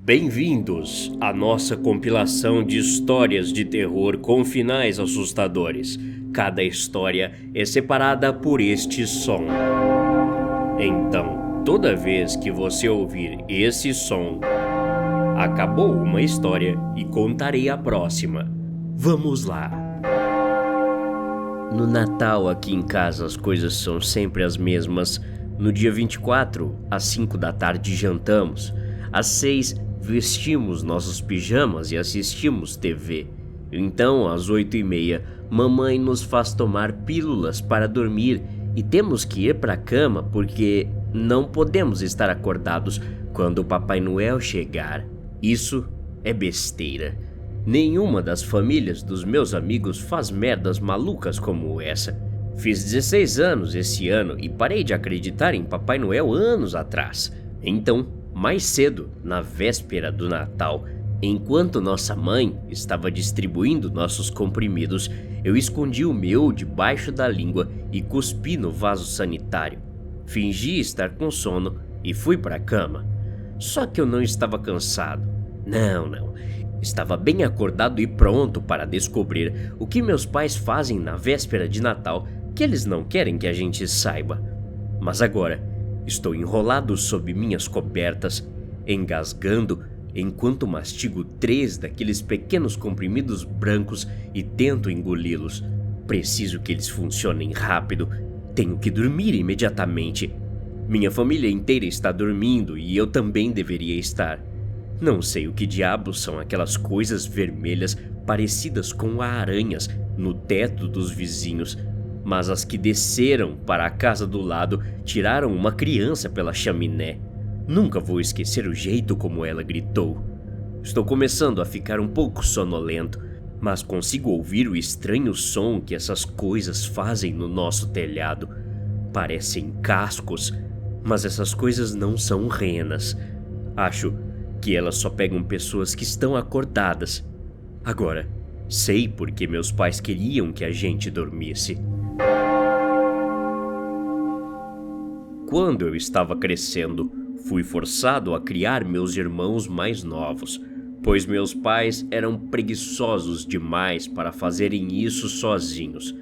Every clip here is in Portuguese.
Bem-vindos à nossa compilação de histórias de terror com finais assustadores. Cada história é separada por este som. Então, toda vez que você ouvir esse som, acabou uma história e contarei a próxima. Vamos lá! No Natal aqui em casa as coisas são sempre as mesmas. No dia 24, às 5 da tarde jantamos. Às 6, vestimos nossos pijamas e assistimos TV. Então, às 8h30, mamãe nos faz tomar pílulas para dormir e temos que ir para a cama porque não podemos estar acordados quando o Papai Noel chegar. Isso é besteira. Nenhuma das famílias dos meus amigos faz merdas malucas como essa. Fiz 16 anos esse ano e parei de acreditar em Papai Noel anos atrás. Então, mais cedo, na véspera do Natal, enquanto nossa mãe estava distribuindo nossos comprimidos, eu escondi o meu debaixo da língua e cuspi no vaso sanitário. Fingi estar com sono e fui para a cama. Só que eu não estava cansado. Não. Estava bem acordado e pronto para descobrir o que meus pais fazem na véspera de Natal que eles não querem que a gente saiba. Mas agora, estou enrolado sob minhas cobertas, engasgando enquanto mastigo 3 daqueles pequenos comprimidos brancos e tento engoli-los. Preciso que eles funcionem rápido. Tenho que dormir imediatamente. Minha família inteira está dormindo e eu também deveria estar. Não sei o que diabos são aquelas coisas vermelhas parecidas com aranhas no teto dos vizinhos, mas as que desceram para a casa do lado tiraram uma criança pela chaminé. Nunca vou esquecer o jeito como ela gritou. Estou começando a ficar um pouco sonolento, mas consigo ouvir o estranho som que essas coisas fazem no nosso telhado. Parecem cascos, mas essas coisas não são renas. Acho que elas só pegam pessoas que estão acordadas. Agora, sei porque meus pais queriam que a gente dormisse. Quando eu estava crescendo, fui forçado a criar meus irmãos mais novos, pois meus pais eram preguiçosos demais para fazerem isso sozinhos.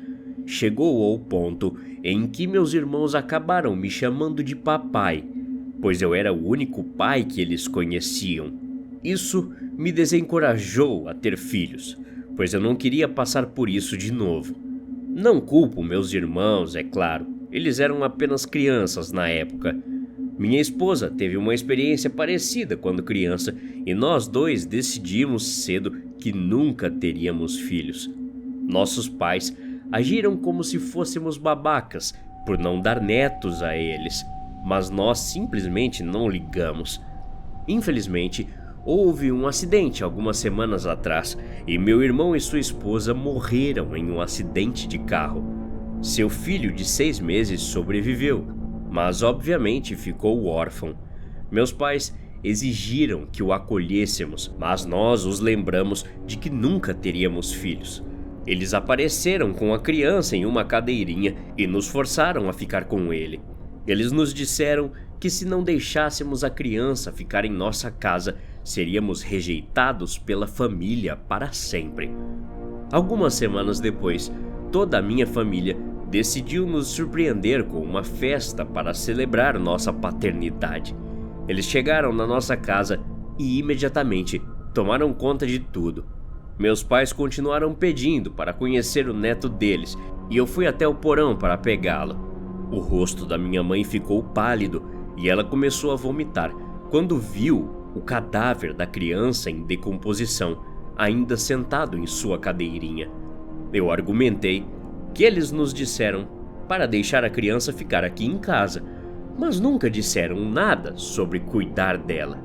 Chegou ao ponto em que meus irmãos acabaram me chamando de papai, pois eu era o único pai que eles conheciam. Isso me desencorajou a ter filhos, pois eu não queria passar por isso de novo. Não culpo meus irmãos, é claro, eles eram apenas crianças na época. Minha esposa teve uma experiência parecida quando criança e nós dois decidimos cedo que nunca teríamos filhos. Nossos pais agiram como se fôssemos babacas por não dar netos a eles, mas nós simplesmente não ligamos. Infelizmente, houve um acidente algumas semanas atrás e meu irmão e sua esposa morreram em um acidente de carro. Seu filho de 6 meses sobreviveu, mas obviamente ficou órfão. Meus pais exigiram que o acolhêssemos, mas nós os lembramos de que nunca teríamos filhos. Eles apareceram com a criança em uma cadeirinha e nos forçaram a ficar com ele. Eles nos disseram que se não deixássemos a criança ficar em nossa casa, seríamos rejeitados pela família para sempre. Algumas semanas depois, toda a minha família decidiu nos surpreender com uma festa para celebrar nossa paternidade. Eles chegaram na nossa casa e imediatamente tomaram conta de tudo. Meus pais continuaram pedindo para conhecer o neto deles e eu fui até o porão para pegá-lo. O rosto da minha mãe ficou pálido e ela começou a vomitar quando viu o cadáver da criança em decomposição, ainda sentado em sua cadeirinha. Eu argumentei que eles nos disseram para deixar a criança ficar aqui em casa, mas nunca disseram nada sobre cuidar dela.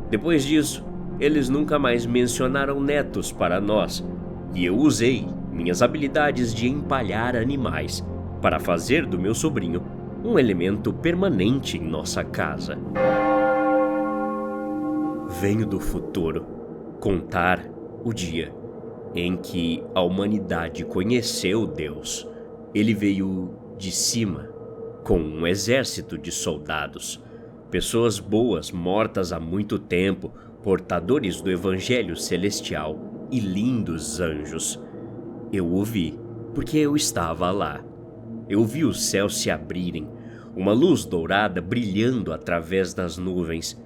Depois disso, eles nunca mais mencionaram netos para nós, e eu usei minhas habilidades de empalhar animais para fazer do meu sobrinho um elemento permanente em nossa casa. Venho do futuro contar o dia em que a humanidade conheceu Deus. Ele veio de cima com um exército de soldados, pessoas boas mortas há muito tempo portadores do Evangelho Celestial e lindos anjos. Eu o vi, porque eu estava lá. Eu vi os céus se abrirem, uma luz dourada brilhando através das nuvens.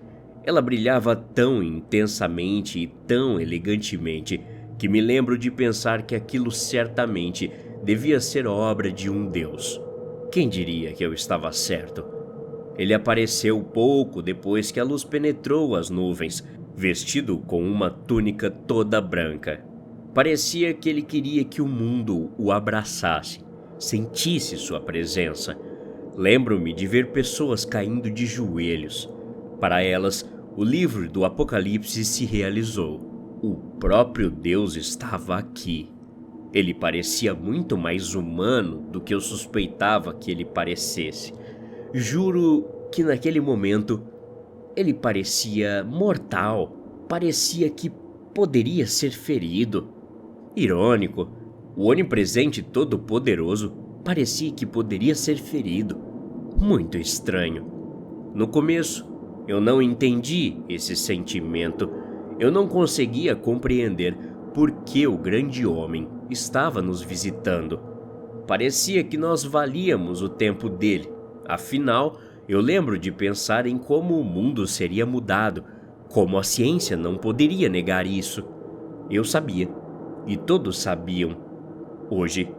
Ela brilhava tão intensamente e tão elegantemente que me lembro de pensar que aquilo certamente devia ser obra de um Deus. Quem diria que eu estava certo? Ele apareceu pouco depois que a luz penetrou as nuvens, vestido com uma túnica toda branca. Parecia que ele queria que o mundo o abraçasse, sentisse sua presença. Lembro-me de ver pessoas caindo de joelhos. Para elas, o livro do Apocalipse se realizou. O próprio Deus estava aqui. Ele parecia muito mais humano do que eu suspeitava que ele parecesse. Juro que naquele momento ele parecia mortal, parecia que poderia ser ferido. Irônico, o onipresente todo-poderoso parecia que poderia ser ferido. Muito estranho. No começo, eu não entendi esse sentimento. Eu não conseguia compreender por que o grande homem estava nos visitando. Parecia que nós valíamos o tempo dele. Afinal, eu lembro de pensar em como o mundo seria mudado, como a ciência não poderia negar isso. Eu sabia, e todos sabiam. Hoje,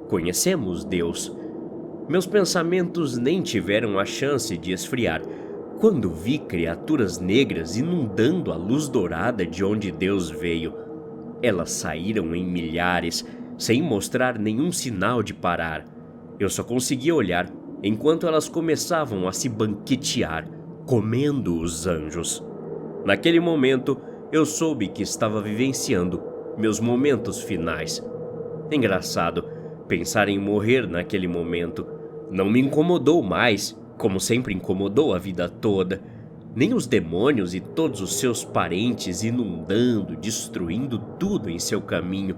conhecemos Deus. Meus pensamentos nem tiveram a chance de esfriar quando vi criaturas negras inundando a luz dourada de onde Deus veio. Elas saíram em milhares, sem mostrar nenhum sinal de parar. Eu só conseguia olhar enquanto elas começavam a se banquetear, comendo os anjos. Naquele momento, eu soube que estava vivenciando meus momentos finais. Engraçado, pensar em morrer naquele momento não me incomodou mais, como sempre incomodou a vida toda. Nem os demônios e todos os seus parentes inundando, destruindo tudo em seu caminho.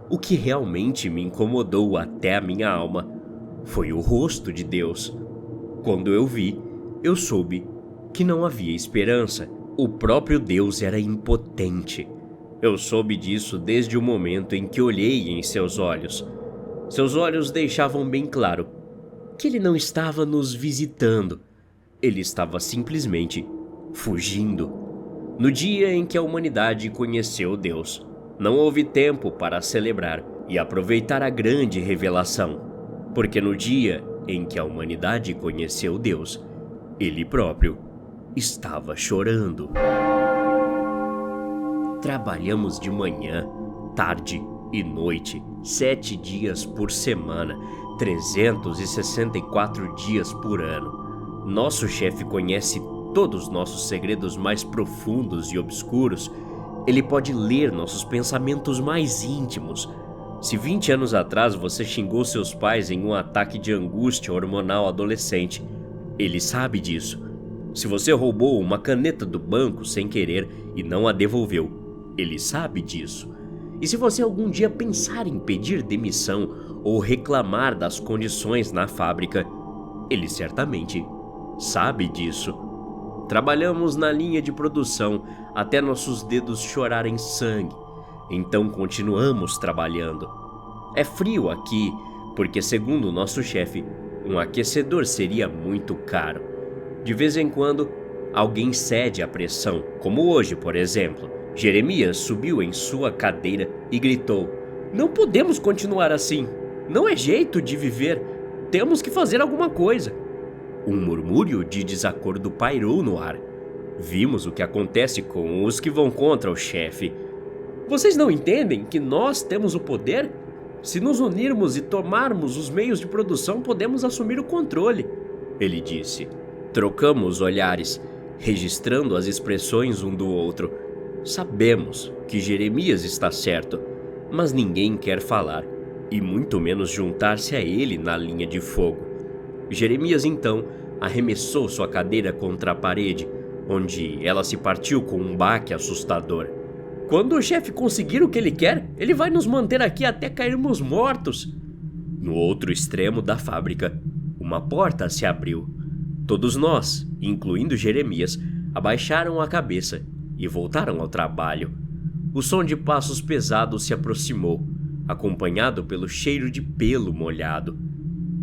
O que realmente me incomodou até a minha alma foi o rosto de Deus. Quando eu vi, eu soube que não havia esperança. O próprio Deus era impotente. Eu soube disso desde o momento em que olhei em seus olhos. Seus olhos deixavam bem claro que ele não estava nos visitando. Ele estava simplesmente fugindo. No dia em que a humanidade conheceu Deus, não houve tempo para celebrar e aproveitar a grande revelação, porque no dia em que a humanidade conheceu Deus, ele próprio estava chorando. Trabalhamos de manhã, tarde e noite, 7 dias por semana, 364 dias por ano. Nosso chefe conhece todos os nossos segredos mais profundos e obscuros. Ele pode ler nossos pensamentos mais íntimos. Se 20 anos atrás você xingou seus pais em um ataque de angústia hormonal adolescente, ele sabe disso. Se você roubou uma caneta do banco sem querer e não a devolveu, ele sabe disso. E se você algum dia pensar em pedir demissão ou reclamar das condições na fábrica, ele certamente sabe disso. Trabalhamos na linha de produção até nossos dedos chorarem sangue. Então continuamos trabalhando. É frio aqui, porque segundo nosso chefe, um aquecedor seria muito caro. De vez em quando, alguém cede à pressão, como hoje, por exemplo. Jeremias subiu em sua cadeira e gritou: "Não podemos continuar assim. Não é jeito de viver. Temos que fazer alguma coisa." Um murmúrio de desacordo pairou no ar. Vimos o que acontece com os que vão contra o chefe. "Vocês não entendem que nós temos o poder? Se nos unirmos e tomarmos os meios de produção, podemos assumir o controle", ele disse. Trocamos olhares, registrando as expressões um do outro. Sabemos que Jeremias está certo, mas ninguém quer falar, e muito menos juntar-se a ele na linha de fogo. Jeremias então arremessou sua cadeira contra a parede, onde ela se partiu com um baque assustador. "Quando o chefe conseguir o que ele quer, ele vai nos manter aqui até cairmos mortos." No outro extremo da fábrica, uma porta se abriu. Todos nós, incluindo Jeremias, abaixaram a cabeça e voltaram ao trabalho. O som de passos pesados se aproximou, acompanhado pelo cheiro de pelo molhado.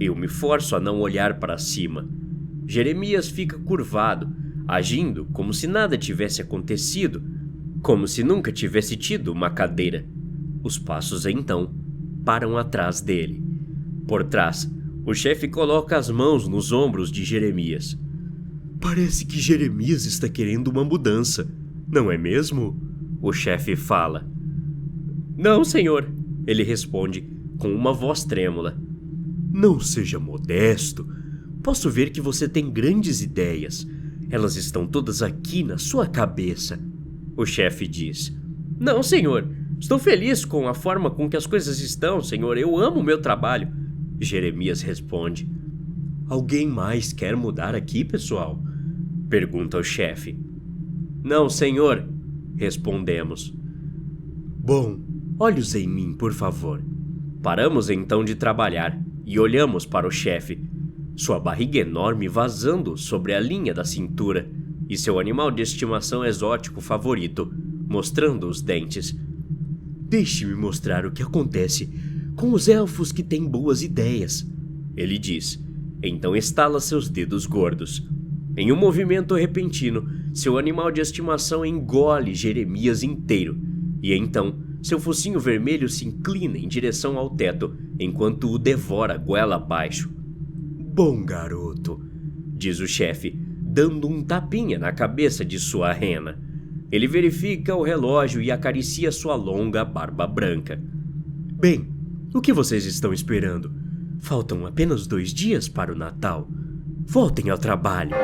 Eu me forço a não olhar para cima. Jeremias fica curvado, agindo como se nada tivesse acontecido, como se nunca tivesse tido uma cadeira. Os passos então param atrás dele. Por trás, o chefe coloca as mãos nos ombros de Jeremias. Parece que Jeremias está querendo uma mudança, não é mesmo? O chefe fala. Não, senhor, ele responde com uma voz trêmula. Não seja modesto. Posso ver que você tem grandes ideias. Elas estão todas aqui na sua cabeça. O chefe diz. Não, senhor. Estou feliz com a forma com que as coisas estão, senhor. Eu amo o meu trabalho. Jeremias responde. Alguém mais quer mudar aqui, pessoal? Pergunta o chefe. Não, senhor. Respondemos. Bom, olhos em mim, por favor. Paramos então de trabalhar e olhamos para o chefe. Sua barriga enorme vazando sobre a linha da cintura e seu animal de estimação exótico favorito, mostrando os dentes. Deixe-me mostrar o que acontece com os elfos que têm boas ideias, ele diz. Então estala seus dedos gordos. Em um movimento repentino, seu animal de estimação engole Jeremias inteiro, e então seu focinho vermelho se inclina em direção ao teto, enquanto o devora goela abaixo. Bom garoto, diz o chefe, dando um tapinha na cabeça de sua rena. Ele verifica o relógio e acaricia sua longa barba branca. Bem, o que vocês estão esperando? Faltam apenas 2 dias para o Natal. Voltem ao trabalho.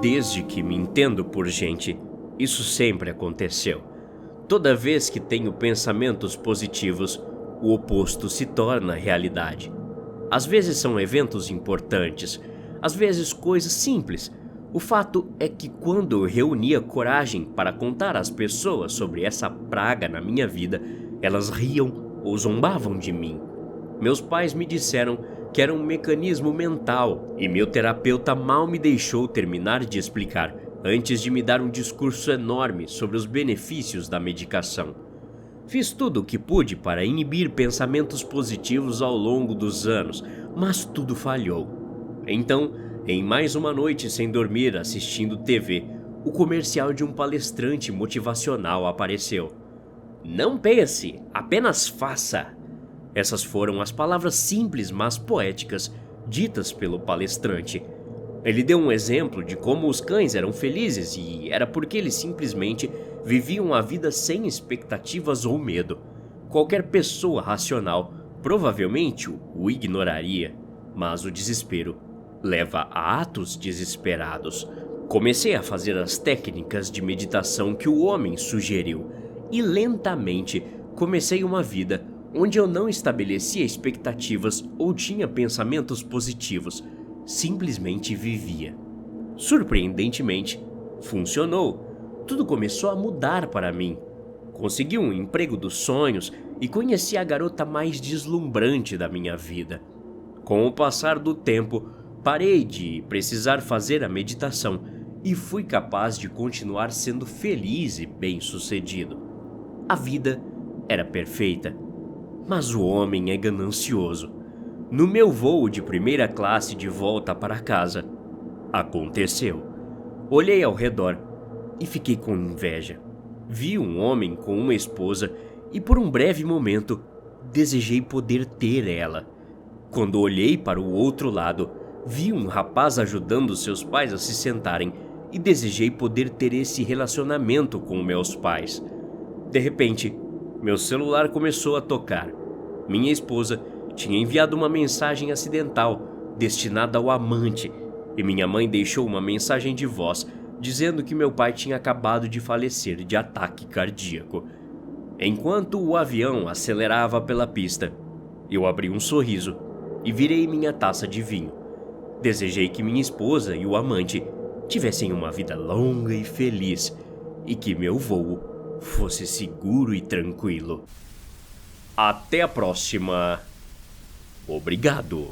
Desde que me entendo por gente, isso sempre aconteceu. Toda vez que tenho pensamentos positivos, o oposto se torna realidade. Às vezes são eventos importantes, às vezes coisas simples. O fato é que quando eu reunia coragem para contar às pessoas sobre essa praga na minha vida, elas riam ou zombavam de mim. Meus pais me disseram que era um mecanismo mental e meu terapeuta mal me deixou terminar de explicar antes de me dar um discurso enorme sobre os benefícios da medicação. Fiz tudo o que pude para inibir pensamentos positivos ao longo dos anos, mas tudo falhou. Então, em mais uma noite sem dormir assistindo TV, o comercial de um palestrante motivacional apareceu. Não pense, apenas faça. Essas foram as palavras simples, mas poéticas, ditas pelo palestrante. Ele deu um exemplo de como os cães eram felizes e era porque eles simplesmente viviam a vida sem expectativas ou medo. Qualquer pessoa racional provavelmente o ignoraria, mas o desespero leva a atos desesperados. Comecei a fazer as técnicas de meditação que o homem sugeriu e lentamente comecei uma vida onde eu não estabelecia expectativas ou tinha pensamentos positivos, simplesmente vivia. Surpreendentemente, funcionou. Tudo começou a mudar para mim. Consegui um emprego dos sonhos e conheci a garota mais deslumbrante da minha vida. Com o passar do tempo, parei de precisar fazer a meditação e fui capaz de continuar sendo feliz e bem-sucedido. A vida era perfeita, mas o homem é ganancioso. No meu voo de primeira classe de volta para casa, aconteceu. Olhei ao redor e fiquei com inveja. Vi um homem com uma esposa e por um breve momento desejei poder ter ela. Quando olhei para o outro lado, vi um rapaz ajudando seus pais a se sentarem e desejei poder ter esse relacionamento com meus pais. De repente, meu celular começou a tocar. Minha esposa tinha enviado uma mensagem acidental destinada ao amante e minha mãe deixou uma mensagem de voz dizendo que meu pai tinha acabado de falecer de ataque cardíaco. Enquanto o avião acelerava pela pista, eu abri um sorriso e virei minha taça de vinho. Desejei que minha esposa e o amante tivessem uma vida longa e feliz e que meu voo fosse seguro e tranquilo. Até a próxima. Obrigado.